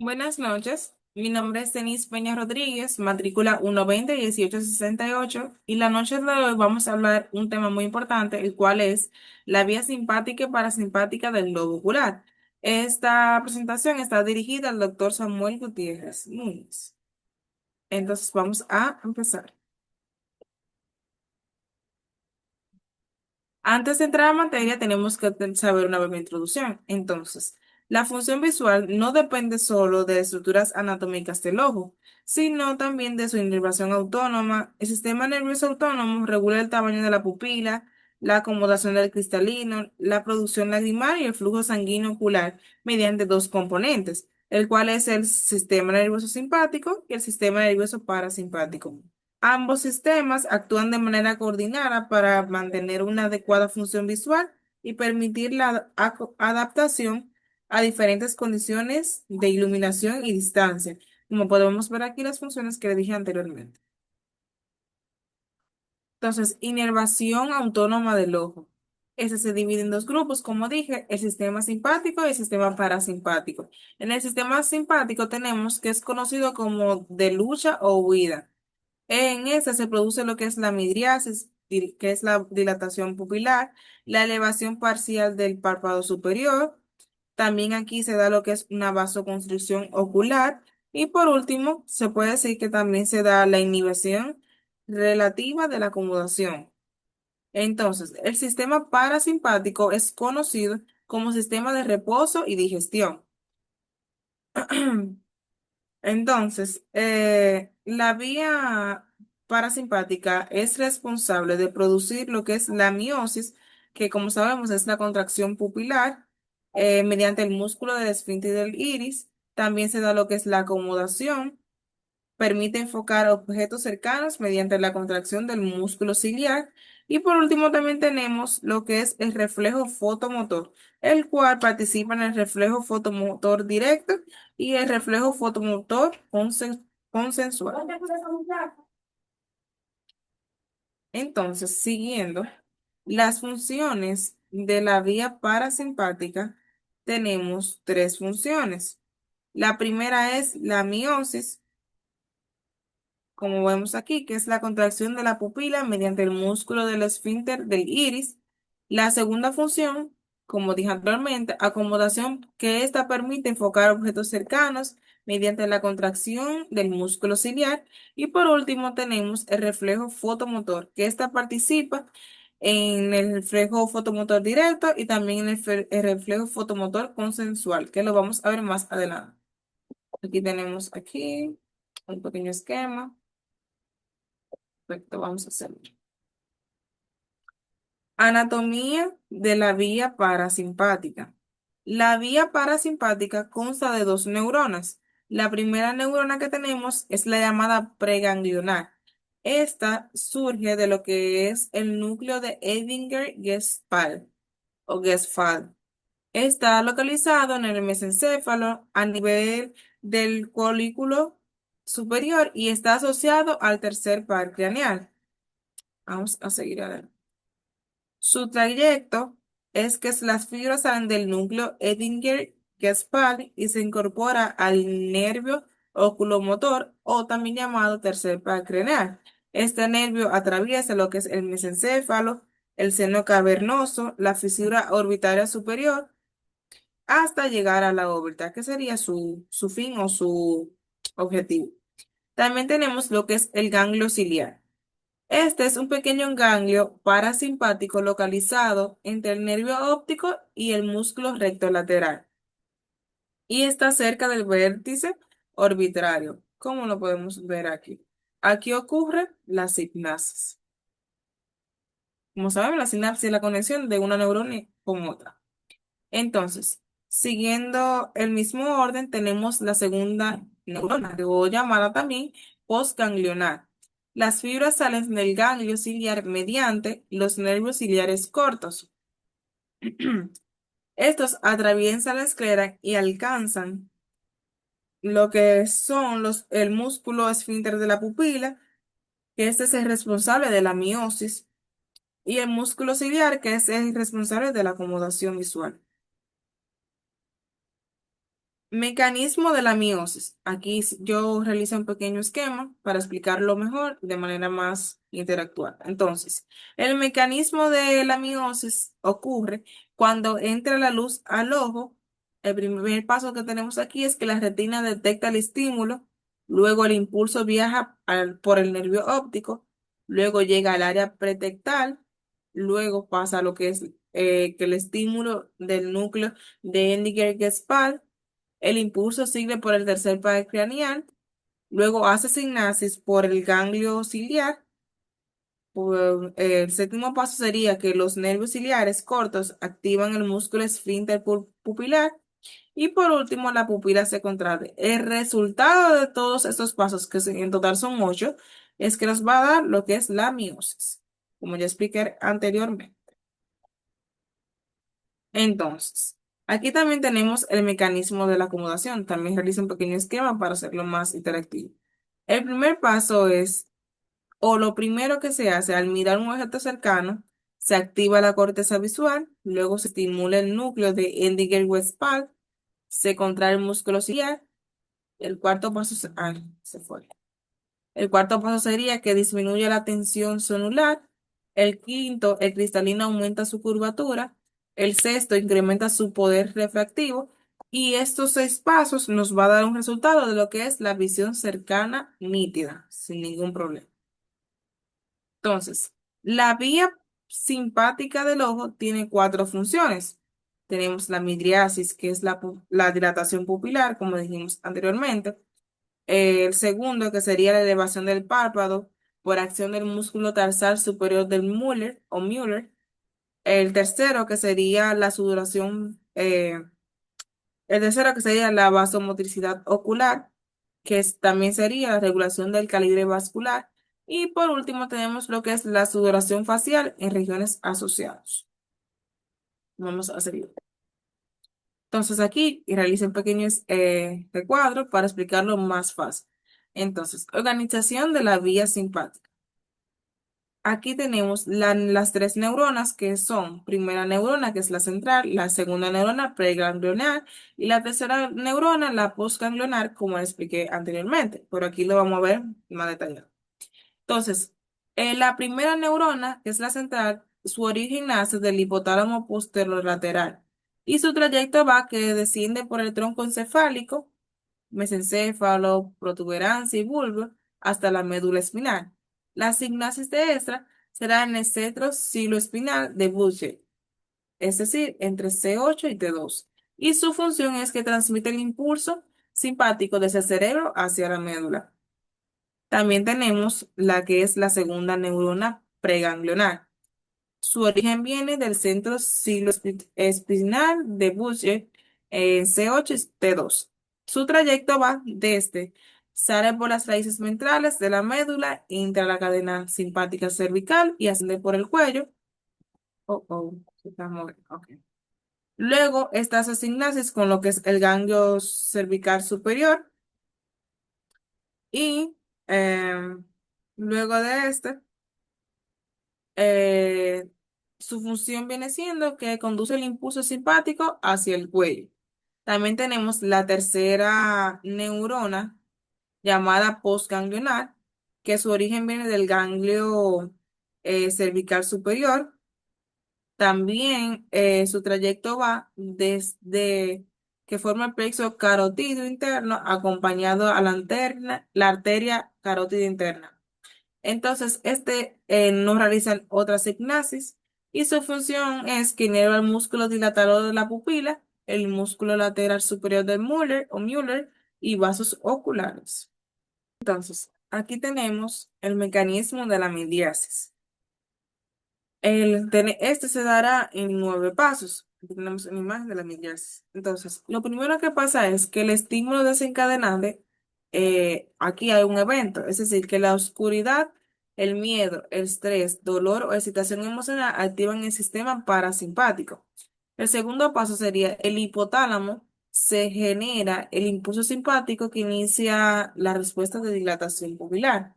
Buenas noches, mi nombre es Denise Peña Rodríguez, matrícula 120-1868 y la noche de hoy vamos a hablar un tema muy importante, el cual es la vía simpática y parasimpática del globo ocular. Esta presentación está dirigida al doctor Samuel Gutiérrez Núñez. Entonces vamos a empezar. Antes de entrar a materia, tenemos que saber una breve introducción. Entonces, la función visual no depende solo de estructuras anatómicas del ojo, sino también de su inervación autónoma. El sistema nervioso autónomo regula el tamaño de la pupila, la acomodación del cristalino, la producción lagrimal y el flujo sanguíneo ocular mediante dos componentes, el cual es el sistema nervioso simpático y el sistema nervioso parasimpático. Ambos sistemas actúan de manera coordinada para mantener una adecuada función visual y permitir la adaptación a diferentes condiciones de iluminación y distancia, como podemos ver aquí las funciones que le dije anteriormente. Entonces, inervación autónoma del ojo. Ese se divide en dos grupos, como dije, el sistema simpático y el sistema parasimpático. En el sistema simpático tenemos que es conocido como de lucha o huida. En esta se produce lo que es la midriasis, que es la dilatación pupilar, la elevación parcial del párpado superior. También aquí se da lo que es una vasoconstricción ocular. Y por último, se puede decir que también se da la inhibición relativa de la acomodación. Entonces, el sistema parasimpático es conocido como sistema de reposo y digestión. Entonces, la vía parasimpática es responsable de producir lo que es la miosis, que como sabemos es la contracción pupilar mediante el músculo del esfínter del iris. También se da lo que es la acomodación, permite enfocar objetos cercanos mediante la contracción del músculo ciliar. Y por último también tenemos lo que es el reflejo fotomotor, el cual participa en el reflejo fotomotor directo y el reflejo fotomotor consensual. Entonces, siguiendo las funciones de la vía parasimpática, tenemos tres funciones. La primera es la miosis, como vemos aquí, que es la contracción de la pupila mediante el músculo del esfínter del iris. La segunda función, como dije anteriormente, acomodación, que ésta permite enfocar objetos cercanos mediante la contracción del músculo ciliar. Y por último, tenemos el reflejo fotomotor, que ésta participa en el reflejo fotomotor directo y también en el reflejo fotomotor consensual, que lo vamos a ver más adelante. Aquí tenemos aquí un pequeño esquema. Perfecto, vamos a hacerlo. Anatomía de la vía parasimpática. La vía parasimpática consta de dos neuronas. La primera neurona que tenemos es la llamada preganglionar. Esta surge de lo que es el núcleo de Edinger-Westphal o Westphal. Está localizado en el mesencéfalo a nivel del colículo superior y está asociado al tercer par craneal. Vamos a seguir adelante. Su trayecto es que las fibras salen del núcleo Edinger-Westphal y se incorpora al nervio oculomotor o también llamado tercer par craneal. Este nervio atraviesa lo que es el mesencéfalo, el seno cavernoso, la fisura orbitaria superior, hasta llegar a la órbita, que sería su fin o su objetivo. También tenemos lo que es el ganglio ciliar. Este es un pequeño ganglio parasimpático localizado entre el nervio óptico y el músculo recto lateral y está cerca del vértice orbitario, como lo podemos ver aquí. Aquí ocurre la sinapsis. Como saben, la sinapsis es la conexión de una neurona con otra. Entonces, siguiendo el mismo orden, tenemos la segunda neurona, o llamada también postganglionar. Las fibras salen del ganglio ciliar mediante los nervios ciliares cortos. Estos atraviesan la esclera y alcanzan lo que son el músculo esfínter de la pupila, que este es el responsable de la miosis, y el músculo ciliar, que es el responsable de la acomodación visual. Mecanismo de la meiosis. Aquí yo realizo un pequeño esquema para explicarlo mejor de manera más interactual. Entonces, el mecanismo de la meiosis ocurre cuando entra la luz al ojo. El primer paso que tenemos aquí es que la retina detecta el estímulo, luego el impulso viaja por el nervio óptico, luego llega al área pretectal, luego pasa a lo que es que el estímulo del núcleo de Endinger-Gestalt, el impulso sigue por el tercer par craneal, luego hace sinapsis por el ganglio ciliar. El séptimo paso sería que los nervios ciliares cortos activan el músculo esfínter pupilar y por último la pupila se contrae. El resultado de todos estos pasos, que en total son 8, es que nos va a dar lo que es la miosis, como ya expliqué anteriormente. Entonces, aquí también tenemos el mecanismo de la acomodación. También realiza un pequeño esquema para hacerlo más interactivo. El primer paso es, o lo primero que se hace al mirar un objeto cercano, se activa la corteza visual, luego se estimula el núcleo de Endinger-Westphal, se contrae el músculo ciliar. El cuarto paso se fue. El cuarto paso sería que disminuye la tensión zonular. El quinto, el cristalino aumenta su curvatura. El sexto, incrementa su poder refractivo. Y estos 6 pasos nos va a dar un resultado de lo que es la visión cercana nítida, sin ningún problema. Entonces, la vía simpática del ojo tiene 4 funciones. Tenemos la midriasis, que es la dilatación pupilar, como dijimos anteriormente. El segundo, que sería la elevación del párpado por acción del músculo tarsal superior del Müller o Müller. El tercero, que sería la sudoración, el tercero, que sería la vasomotricidad ocular, también sería la regulación del calibre vascular. Y por último, tenemos lo que es la sudoración facial en regiones asociadas. Vamos a seguir. Entonces aquí realice un pequeño recuadro para explicarlo más fácil. Entonces, organización de la vía simpática. Aquí tenemos las 3 neuronas que son primera neurona, que es la central, la segunda neurona preganglionar y la tercera neurona, la postganglionar, como expliqué anteriormente, pero aquí lo vamos a ver más detallado. Entonces, la primera neurona, que es la central, su origen nace del hipotálamo posterolateral y su trayecto va que desciende por el tronco encefálico, mesencéfalo, protuberancia y bulbo hasta la médula espinal. La sinapsis de esta será en el centro ciloespinal de Buschel, es decir, entre C8 y T2. Y su función es que transmite el impulso simpático desde el cerebro hacia la médula. También tenemos la que es la segunda neurona preganglionar. Su origen viene del centro ciloespinal de Buschel en C8 y T2. Su trayecto va desde, sale por las raíces ventrales de la médula, entra a la cadena simpática cervical y asciende por el cuello. Se está moviendo, ok. Luego está su sinapsis con lo que es el ganglio cervical superior y luego de este. eh, Su función viene siendo que conduce el impulso simpático hacia el cuello. También tenemos la tercera neurona llamada postganglionar, que su origen viene del ganglio cervical superior. También su trayecto va desde que forma el plexo carotido interno acompañado a la arteria carótida interna. Entonces, no realizan otra signasis y su función es que inerva el músculo dilatador de la pupila, el músculo lateral superior del Müller o Müller y vasos oculares. Entonces, aquí tenemos el mecanismo de la midriasis. Este se dará en 9 pasos. Aquí tenemos una imagen de la midriasis. Entonces, lo primero que pasa es que el estímulo desencadenante, aquí hay un evento, es decir, que la oscuridad, el miedo, el estrés, dolor o excitación emocional activan el sistema parasimpático. El segundo paso sería el hipotálamo, se genera el impulso simpático que inicia la respuesta de dilatación pupilar.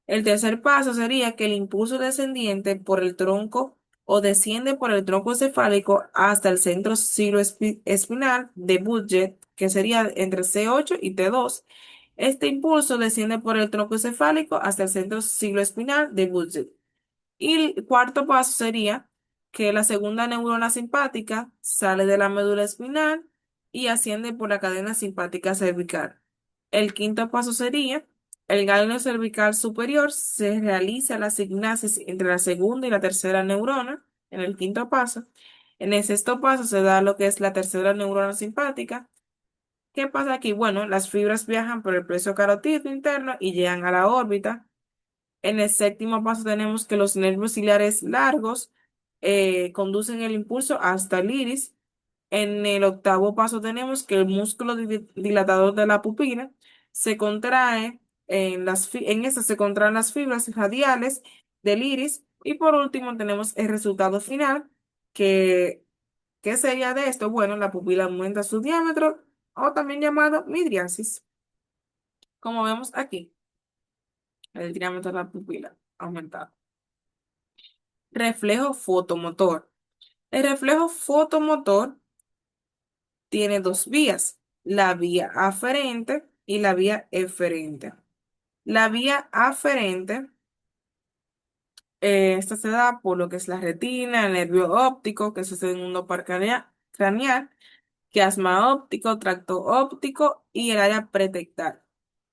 El tercer paso sería que el impulso descendiente por el tronco o desciende por el tronco cefálico hasta el centro espinal de Budget, que sería entre C8 y T2. Este impulso desciende por el tronco cefálico hasta el centro espinal de Budget. Y el cuarto paso sería que la segunda neurona simpática sale de la médula espinal y asciende por la cadena simpática cervical. El quinto paso sería el ganglio cervical superior se realiza la sinapsis entre la segunda y la tercera neurona en el quinto paso. En el sexto paso se da lo que es la tercera neurona simpática. ¿Qué pasa aquí? Bueno, las fibras viajan por el plexo carotídeo interno y llegan a la órbita. En el séptimo paso tenemos que los nervios ciliares largos conducen el impulso hasta el iris. En el octavo paso tenemos que el músculo dilatador de la pupila se contrae, en esta se contraen las fibras radiales del iris. Y por último tenemos el resultado final, que, ¿qué sería de esto? Bueno, la pupila aumenta su diámetro o también llamado midriasis, como vemos aquí, el diámetro de la pupila aumentado. Reflejo fotomotor. El reflejo fotomotor tiene dos vías, la vía aferente y la vía eferente. La vía aferente, esta se da por lo que es la retina, el nervio óptico, que es el segundo par craneal, quiasma óptico, tracto óptico y el área pretectal.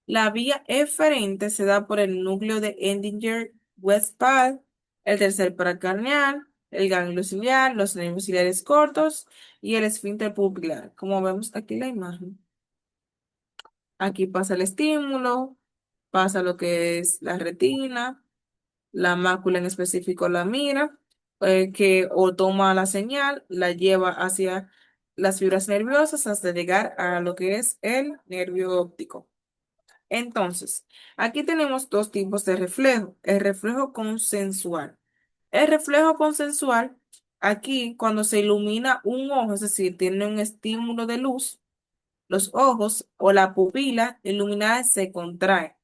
La vía eferente se da por el núcleo de Edinger-Westphal, el tercer paracraneal, el ganglio ciliar, los nervios ciliares cortos y el esfínter pupilar, como vemos aquí en la imagen. Aquí pasa el estímulo, pasa lo que es la retina, la mácula en específico la mira, que o toma la señal, la lleva hacia las fibras nerviosas hasta llegar a lo que es el nervio óptico. Entonces, aquí tenemos dos tipos de reflejo. El reflejo consensual. El reflejo consensual, aquí cuando se ilumina un ojo, es decir, tiene un estímulo de luz, los ojos o la pupila iluminada se contrae.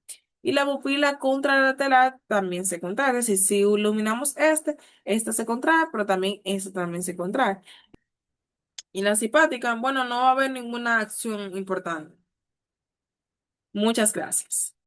Y la pupila contralateral también se contrae. Es decir, si iluminamos este se contrae, pero también este también se contrae. Y la simpática, bueno, no va a haber ninguna acción importante. Muchas gracias.